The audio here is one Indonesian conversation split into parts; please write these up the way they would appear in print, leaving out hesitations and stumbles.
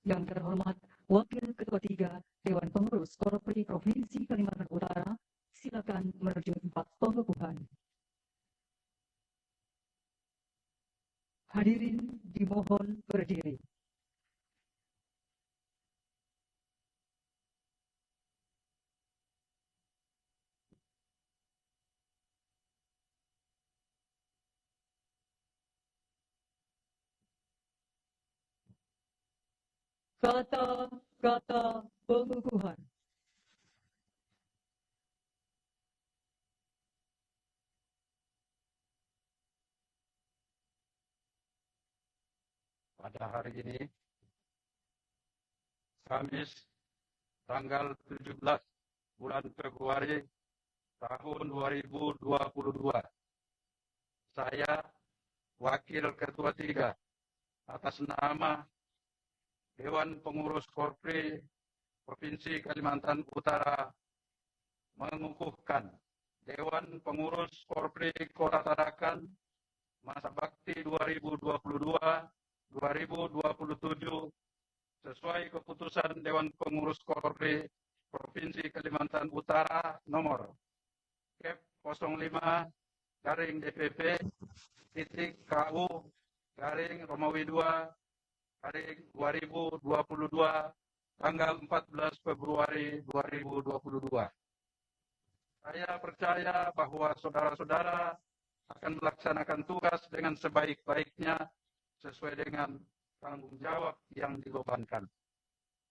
Yang terhormat Wakil Ketua 3 Dewan Pengurus Korpri Provinsi Kalimantan Utara, silakan menuju tempat pengukuhan. Hadirin dimohon berdiri. Kata-kata pengukuhan. Pada hari ini, Kamis, tanggal 17 bulan Februari tahun 2022, saya, Wakil Ketua 3, atas nama Dewan Pengurus Korpri Provinsi Kalimantan Utara, mengukuhkan Dewan Pengurus Korpri Kota Tarakan masa bakti 2022-2027 sesuai keputusan Dewan Pengurus Korpri Provinsi Kalimantan Utara nomor Kep 05 garing DPP titik KU garing Romawi 2 garing 2022 tanggal 14 Februari 2022. Saya percaya bahwa saudara-saudara akan melaksanakan tugas dengan sebaik-baiknya sesuai dengan tanggung jawab yang dibebankan.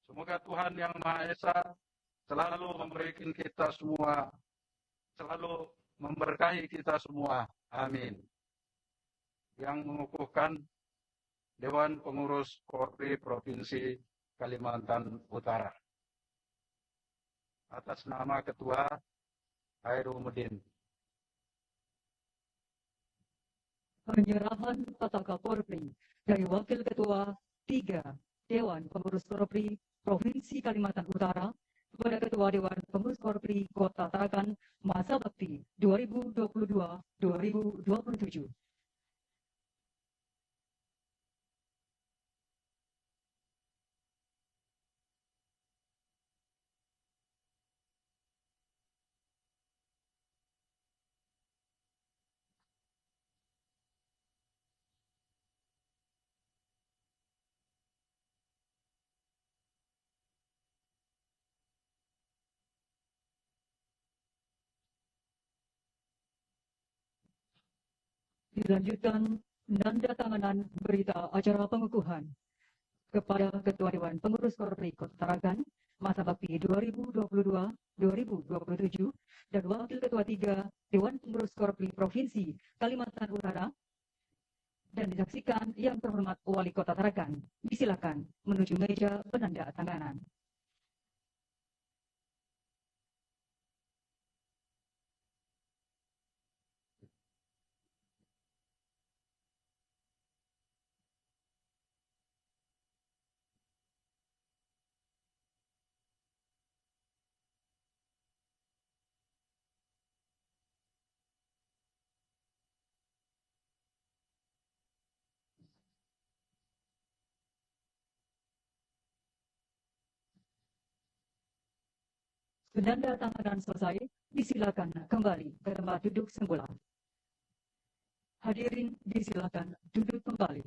Semoga Tuhan Yang Maha Esa selalu memberikan kita semua, selalu memberkahi kita semua. Amin. Yang mengukuhkan Dewan Pengurus Korpri Provinsi Kalimantan Utara. Atas nama Ketua Hairumuddin. Penyerahan Pataka Korpri dari Wakil Ketua 3 Dewan Pengurus Korpri Provinsi Kalimantan Utara kepada Ketua Dewan Pengurus Korpri Kota Tarakan masa bakti 2022-2027. Dilanjutkan nanda tanganan berita acara pengukuhan kepada Ketua Dewan Pengurus Korpri Kota Tarakan masa bakti 2022-2027 dan Wakil Ketua 3 Dewan Pengurus Korpri Provinsi Kalimantan Utara dan disaksikan yang terhormat Wali Kota Tarakan. Disilakan menuju meja penanda tanganan. Penanda tanganan selesai, disilakan kembali ke tempat duduk semula. Hadirin disilakan duduk kembali.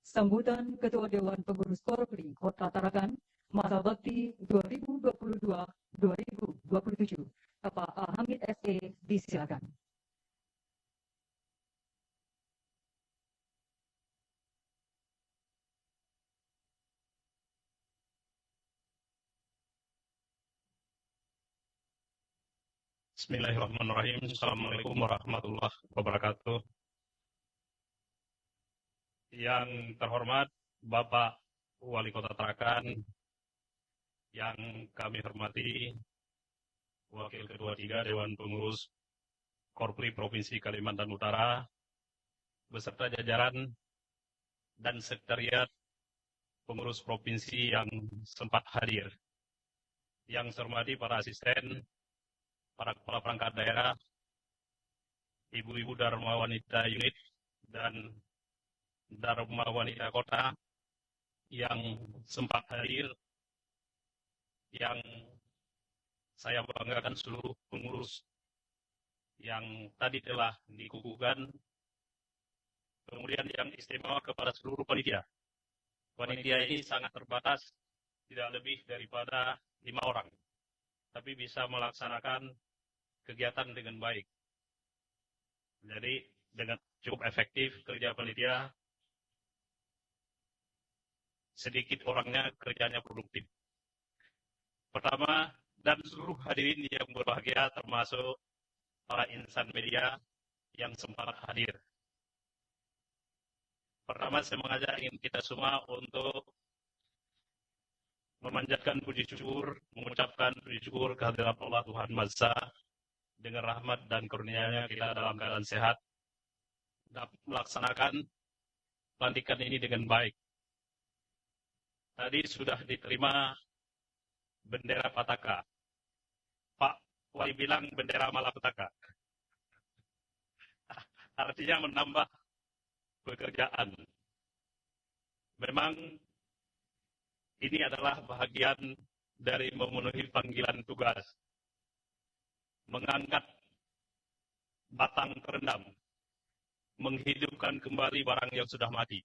Sambutan Ketua Dewan Pengurus Korpri Kota Tarakan masa bakti 2022-2027. Bapak Hamid SE, disilakan. Bismillahirrahmanirrahim. Assalamualaikum warahmatullahi wabarakatuh. Yang terhormat Bapak Wali Kota Tarakan, yang kami hormati Wakil Ketua 3 Dewan Pengurus Korpri Provinsi Kalimantan Utara, beserta jajaran dan sekretariat pengurus provinsi yang sempat hadir. Yang saya hormati para asisten, para kepala perangkat daerah, ibu-ibu Dharma Wanita Unit, dan Dharma Wanita Kota yang sempat hadir, yang saya banggakan seluruh pengurus yang tadi telah dikukuhkan, kemudian yang istimewa kepada seluruh panitia. Panitia ini sangat terbatas, tidak lebih daripada 5 orang, tapi bisa melaksanakan kegiatan dengan baik. Jadi dengan cukup efektif kerja panitia, sedikit orangnya kerjanya produktif. Pertama, dan seluruh hadirin yang berbahagia termasuk para insan media yang sempat hadir. Pertama, saya mengajak kita semua untuk memanjatkan puji syukur, mengucapkan puji syukur kehadirat Allah Tuhan Maha Esa, dengan rahmat dan karunia-Nya kita dalam keadaan sehat, dapat melaksanakan pelantikan ini dengan baik. Tadi sudah diterima bendera Pataka. Pak Wali bilang bendera malapetaka. Artinya menambah pekerjaan. Memang ini adalah bahagian dari memenuhi panggilan tugas. Mengangkat batang terendam. Menghidupkan kembali barang yang sudah mati.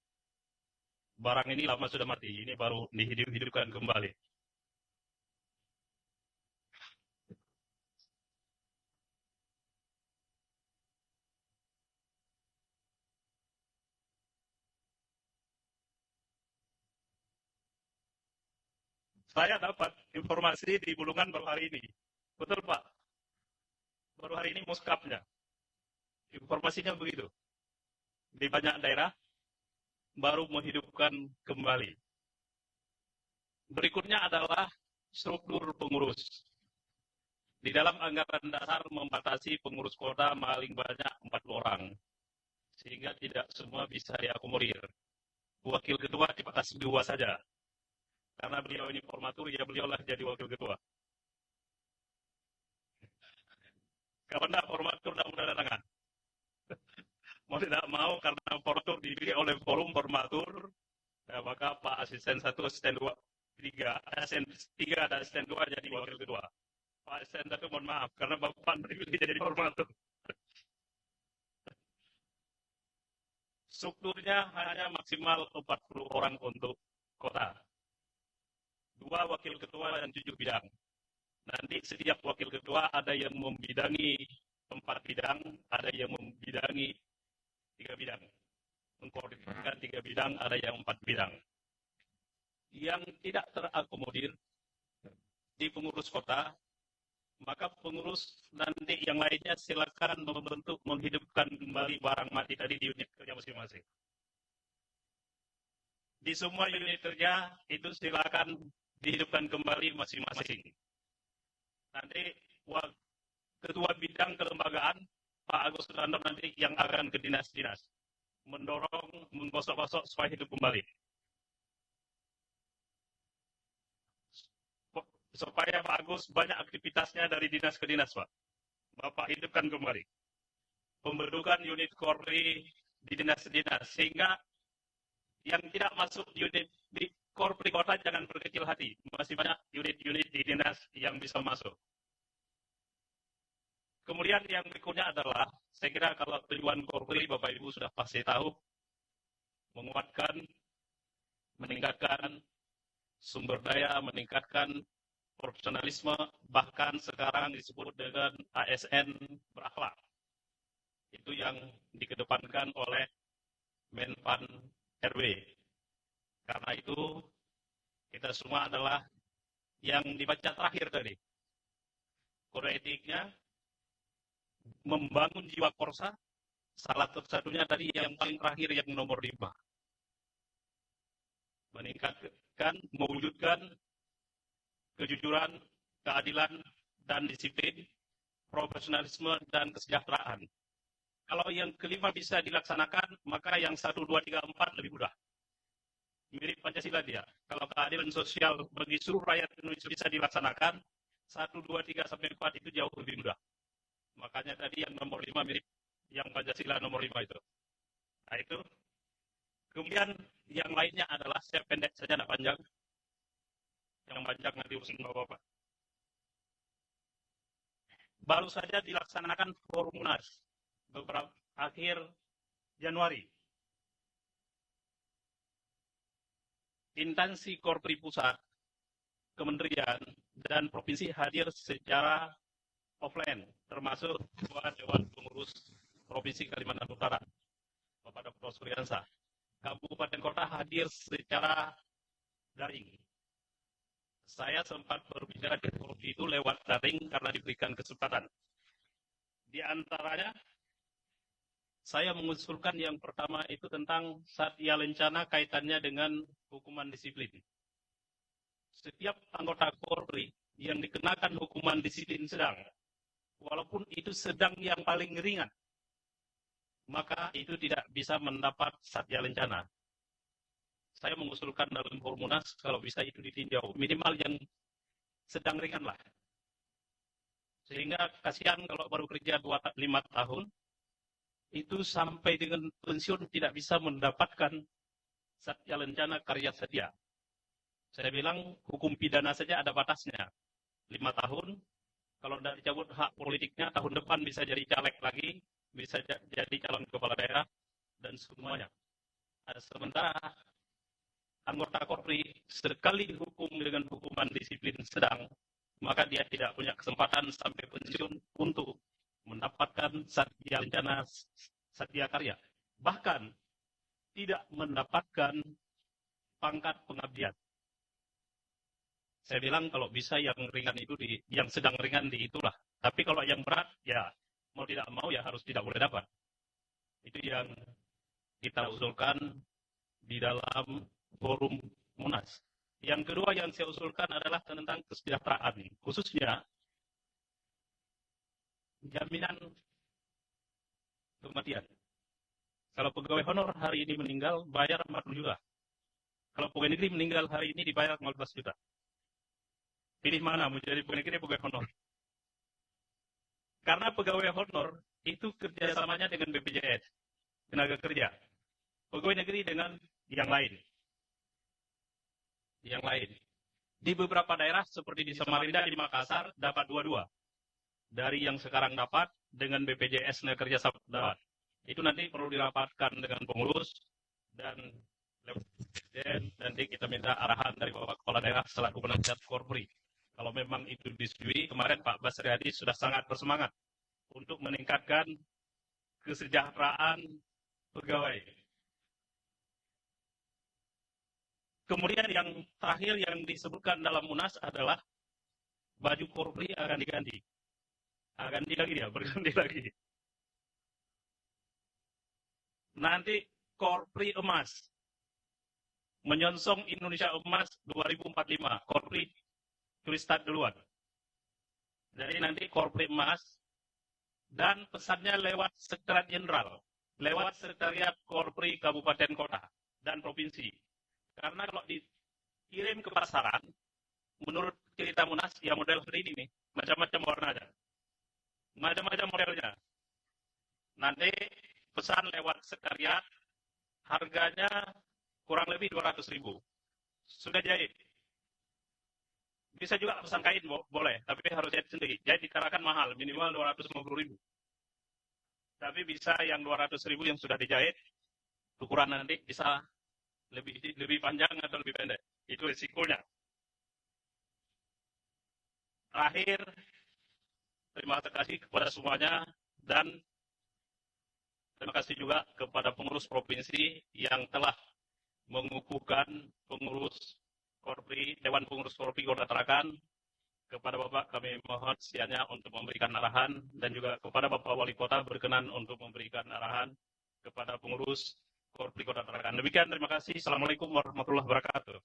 Barang ini lama sudah mati, ini baru dihidupkan kembali. Saya dapat informasi di Bulungan baru hari ini. Betul Pak? Baru hari ini muskapnya. Informasinya begitu. Di banyak daerah baru menghidupkan kembali. Berikutnya adalah struktur pengurus. Di dalam anggaran dasar membatasi pengurus kota paling banyak 40 orang. Sehingga tidak semua bisa diakomodir. Wakil ketua dibatasi 2 saja. Karena beliau ini formatur, ya beliaulah jadi wakil ketua. Kalau tidak formatur, tidak mudah tangan. Mau tidak mau, karena formatur dipilih oleh forum formatur, ya, maka Pak Asisten 1, Asisten 2, 3, Asisten 3 dan Asisten 2 jadi wakil ketua. Pak Asisten 1 mohon maaf, karena Bapak dipilih jadi formatur. Strukturnya hanya maksimal 40 orang untuk kota. 2 wakil ketua dan 7 bidang. Nanti setiap wakil ketua ada yang membidangi 4 bidang, ada yang membidangi 3 bidang. Mengkoordinasikan 3 bidang, ada yang 4 bidang. Yang tidak terakomodir di pengurus kota, maka pengurus nanti yang lainnya silakan membentuk menghidupkan kembali barang mati tadi di unit kerja masing-masing. Di semua unit kerja itu silakan dihidupkan kembali masing-masing. Nanti ketua bidang kelembagaan Pak Agus Sutanto nanti yang akan ke dinas-dinas mendorong, menggosok-gosok supaya hidup kembali. Supaya Pak Agus banyak aktivitasnya dari dinas ke dinas, Pak. Bapak hidupkan kembali. Pembentukan unit Korpri di dinas-dinas sehingga yang tidak masuk unit di Korpri kota jangan berkecil hati. Masih banyak unit-unit di dinas yang bisa masuk. Kemudian yang berikutnya adalah, saya kira kalau tujuan Korpri Bapak Ibu sudah pasti tahu, menguatkan, meningkatkan sumber daya, meningkatkan profesionalisme, bahkan sekarang disebut dengan ASN berakhlak. Itu yang dikedepankan oleh Menpan RW. Karena itu, kita semua adalah yang dibaca terakhir tadi. Kode etiknya, membangun jiwa korsa, salah satunya tadi yang paling terakhir yang nomor 5. Meningkatkan, mewujudkan kejujuran, keadilan, dan disiplin, profesionalisme, dan kesejahteraan. Kalau yang kelima bisa dilaksanakan, maka yang 1, 2, 3, 4 lebih mudah. mirip Pancasila dia. Kalau keadilan sosial bagi seluruh rakyat Indonesia bisa dilaksanakan, 1, 2, 3, sampai 4 itu jauh lebih mudah. Makanya tadi yang nomor 5 mirip yang Pancasila nomor 5 itu. Nah itu. Kemudian yang lainnya adalah, saya pendek saja, tidak panjang. Yang panjang nanti urusin Bapak-Bapak. Baru saja dilaksanakan Forum Munas beberapa akhir Januari. Instansi Korpri Pusat, Kementerian, dan Provinsi hadir secara offline, termasuk Ketua Dewan Pengurus Provinsi Kalimantan Utara, Bapak Dr. Suryansa. Kabupaten Kota hadir secara daring. Saya sempat berbicara di forum itu lewat daring karena diberikan kesempatan. Di antaranya, saya mengusulkan yang pertama itu tentang Satya Lencana kaitannya dengan hukuman disiplin. Setiap anggota Korpri yang dikenakan hukuman disiplin sedang, walaupun itu sedang yang paling ringan, maka itu tidak bisa mendapat Satya Lencana. Saya mengusulkan dalam Forum Munas kalau bisa itu ditinjau, minimal yang sedang ringan lah. Sehingga kasihan kalau baru kerja 5 tahun, itu sampai dengan pensiun tidak bisa mendapatkan Satya Lencana Karya Satya. Saya bilang hukum pidana saja ada batasnya. 5 tahun, kalau tidak dicabut hak politiknya, tahun depan bisa jadi caleg lagi, bisa jadi calon kepala daerah, dan semuanya. Sementara anggota Korpri sekali dihukum dengan hukuman disiplin sedang, maka dia tidak punya kesempatan sampai pensiun untuk mendapatkan Satya Lencana Satya Karya. Bahkan tidak mendapatkan pangkat pengabdian. Saya bilang kalau bisa yang ringan itu yang sedang ringan di itulah. Tapi kalau yang berat, ya mau tidak mau ya harus tidak boleh dapat. Itu yang kita usulkan di dalam Forum Munas. Yang kedua yang saya usulkan adalah tentang kesejahteraan, khususnya jaminan kematian. Kalau pegawai honor hari ini meninggal, bayar 40 juta. Kalau pegawai negeri meninggal hari ini dibayar 15 juta. Pilih mana menjadi pegawai negeri pegawai honor? Karena pegawai honor itu kerjasamanya dengan BPJS, tenaga kerja. Pegawai negeri dengan yang lain. Yang lain. Di beberapa daerah seperti di Samarinda, di Makassar, dapat 22. Dari yang sekarang dapat dengan BPJS tenaga kerja dapat. Itu nanti perlu dirapatkan dengan pengurus dan nanti kita minta arahan dari Bapak Kepala Daerah selaku penasihat Korpri. Kalau memang itu disetujui, kemarin Pak Basri Hadi sudah sangat bersemangat untuk meningkatkan kesejahteraan pegawai. Kemudian yang terakhir yang disebutkan dalam Munas adalah baju Korpri akan diganti. Ganti lagi dia, berganti lagi. Nanti Korpri Emas. Menyongsong Indonesia Emas 2045. Korpri tulis start duluan. Jadi nanti Korpri Emas dan pesannya lewat Sekretariat Jenderal, lewat Sekretariat Korpri Kabupaten Kota dan Provinsi. Karena kalau dikirim ke pasaran, menurut cerita Munas, ya model seperti ini nih, macam-macam warnanya, macam-macam modelnya. Nanti pesan lewat sekretariat, harganya kurang lebih 200.000. Sudah jahit. Bisa juga pesan kain boleh, tapi harus jahit sendiri. Jahit dikarenakan mahal, minimal 250.000. Tapi bisa yang 200.000 yang sudah dijahit, ukuran nanti bisa lebih panjang atau lebih pendek. Itu risikonya. Terakhir, terima kasih kepada semuanya dan terima kasih juga kepada pengurus provinsi yang telah mengukuhkan pengurus Korpri, Dewan Pengurus Korpri Kota Tarakan. Kepada Bapak kami mohon sedianya untuk memberikan arahan dan juga kepada Bapak Wali Kota berkenan untuk memberikan arahan kepada pengurus Korpri Kota Tarakan. Demikian, terima kasih. Assalamualaikum warahmatullahi wabarakatuh.